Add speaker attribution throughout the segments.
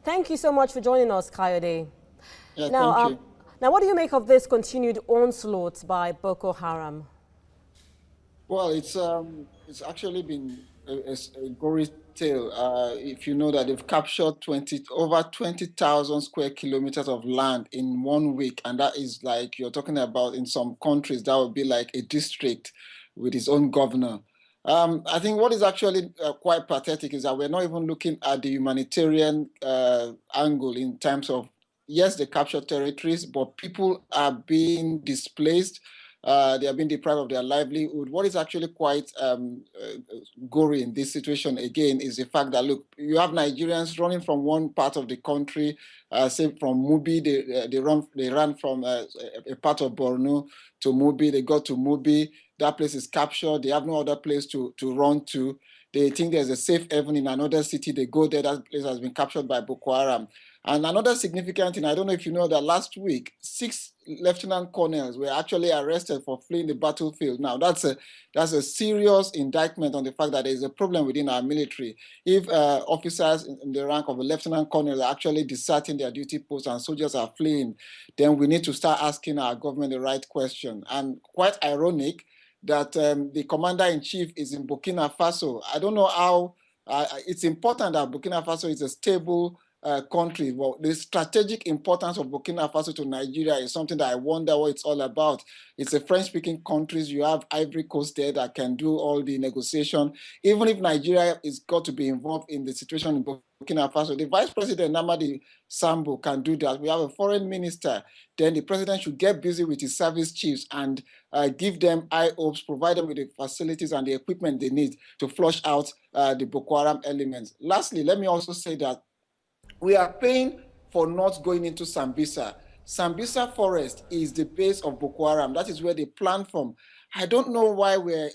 Speaker 1: Thank you so much for joining us, Kayode.
Speaker 2: Yeah,
Speaker 1: Now,
Speaker 2: thank you.
Speaker 1: now, what do you make of this continued onslaught by Boko Haram?
Speaker 2: Well, it's actually been a gory tale. If you know that they've captured 20,000 square kilometers of land in 1 week, and that is like you're talking about in some countries that would be like a district with its own governor. I think what is actually quite pathetic is that we're not even looking at the humanitarian angle in terms of yes, they captured territories, but people are being displaced. They are being deprived of their livelihood. What is actually quite gory in this situation, again, is the fact that, look, you have Nigerians running from one part of the country, say from Mubi, they ran from a part of Borno to Mubi, they got to Mubi, that place is captured, they have no other place to run to. They think there's a safe haven in another city, they go there, that place has been captured by Boko Haram. And another significant thing, I don't know if you know that last week, 6 lieutenant colonels were actually arrested for fleeing the battlefield. Now, that's a serious indictment on the fact that there is a problem within our military. If officers in the rank of a lieutenant colonel are actually deserting their duty posts and soldiers are fleeing, then we need to start asking our government the right question. And quite ironic that the commander-in-chief is in Burkina Faso. I don't know how it's important that Burkina Faso is a stable country. Well, the strategic importance of Burkina Faso to Nigeria is something that I wonder what it's all about. It's a French-speaking country. You have Ivory Coast there that can do all the negotiation. Even if Nigeria is got to be involved in the situation in Burkina Faso, the Vice President Namadi Sambo can do that. We have a foreign minister. Then the president should get busy with his service chiefs and give them high hopes, provide them with the facilities and the equipment they need to flush out the Boko Haram elements. Lastly, let me also say that we are paying for not going into Sambisa. Sambisa forest is the base of Boko Haram. That is where they plan from. I don't know why we're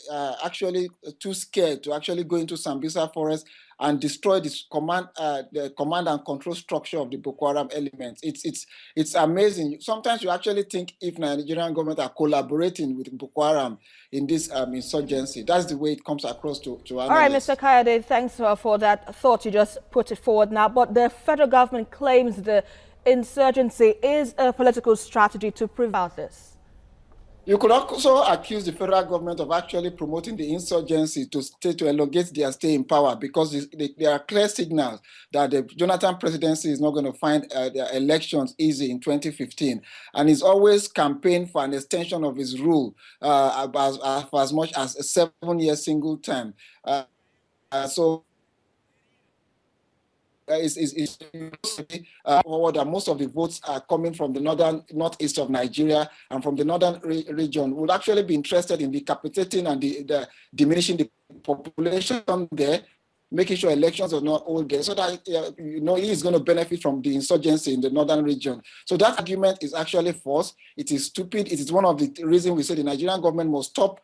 Speaker 2: actually too scared to actually go into Sambisa forest and destroy this the command and control structure of the Boko Haram elements. It's amazing. Sometimes you actually think if Nigerian government are collaborating with Boko Haram in this insurgency. That's the way it comes across to analysts.
Speaker 3: All right, Mr. Kayode, thanks for that thought. You just put it forward now. But the federal government claims the insurgency is a political strategy to prevent this.
Speaker 2: You could also accuse the federal government of actually promoting the insurgency to elongate their stay in power, because there are clear signals that the Jonathan presidency is not going to find the elections easy in 2015. And he's always campaigned for an extension of his rule for as much as a 7-year single term. So forward that most of the votes are coming from the northeast of Nigeria and from the northern region, would actually be interested in decapitating and the diminishing the population there, making sure elections are not all there, so that he is going to benefit from the insurgency in the northern region. So that argument is actually false. It is stupid. It is one of the reasons we say the Nigerian government must stop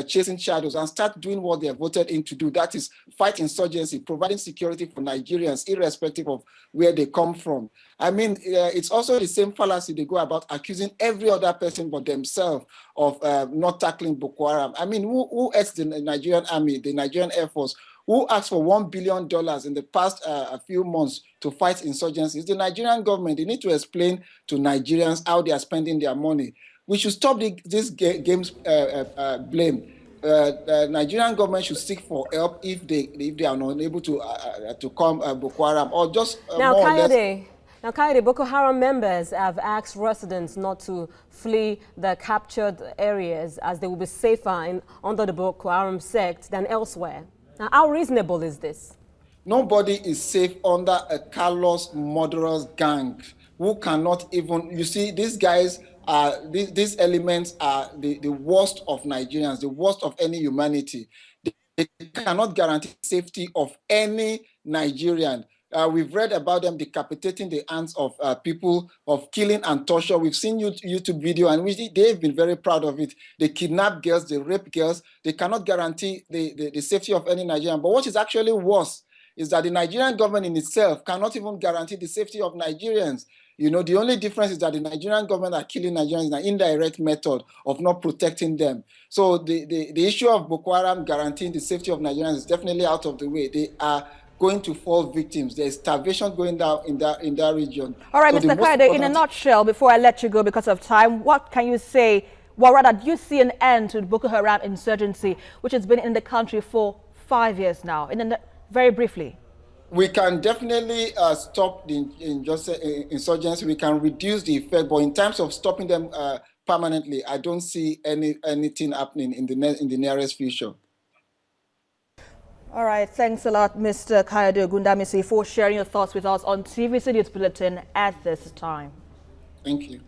Speaker 2: chasing shadows and start doing what they are voted in to do. That is fight insurgency, providing security for Nigerians, irrespective of where they come from. I mean, it's also the same fallacy they go about accusing every other person but themselves of not tackling Boko Haram. I mean, who else the Nigerian army, the Nigerian Air Force, who asked for $1 billion in the past a few months to fight insurgency? It's the Nigerian government. They need to explain to Nigerians how they are spending their money. We should stop this game's blame. The Nigerian government should seek for help if they are not able to calm Boko Haram, or just
Speaker 1: now,
Speaker 2: more
Speaker 1: Kayode,
Speaker 2: or less.
Speaker 1: Now, Kayode, Boko Haram members have asked residents not to flee the captured areas as they will be safer under the Boko Haram sect than elsewhere. Now, how reasonable is this?
Speaker 2: Nobody is safe under a callous, murderous gang who cannot even, you see, these guys are, these elements are the worst of Nigerians, the worst of any humanity. They cannot guarantee safety of any Nigerian. We've read about them decapitating the hands of people, of killing and torture. We've seen YouTube video, and they've been very proud of it. They kidnap girls, they rape girls. They cannot guarantee the safety of any Nigerian. But what is actually worse is that the Nigerian government in itself cannot even guarantee the safety of Nigerians. You know, the only difference is that the Nigerian government are killing Nigerians in an indirect method of not protecting them. So the issue of Boko Haram guaranteeing the safety of Nigerians is definitely out of the way. They are going to fall victims. There's starvation going down in that region.
Speaker 3: All right,
Speaker 2: So
Speaker 3: Mr. Kayode, in a nutshell, before I let you go because of time, what can you say, well, rather, do you see an end to the Boko Haram insurgency, which has been in the country for 5 years now? Very briefly.
Speaker 2: We can definitely stop the insurgency. We can reduce the effect, but in terms of stopping them permanently, I don't see anything happening in the nearest future.
Speaker 3: All right, thanks a lot, Mr. Kayode Ogundamisi, for sharing your thoughts with us on TVC News Bulletin at this time.
Speaker 2: Thank you.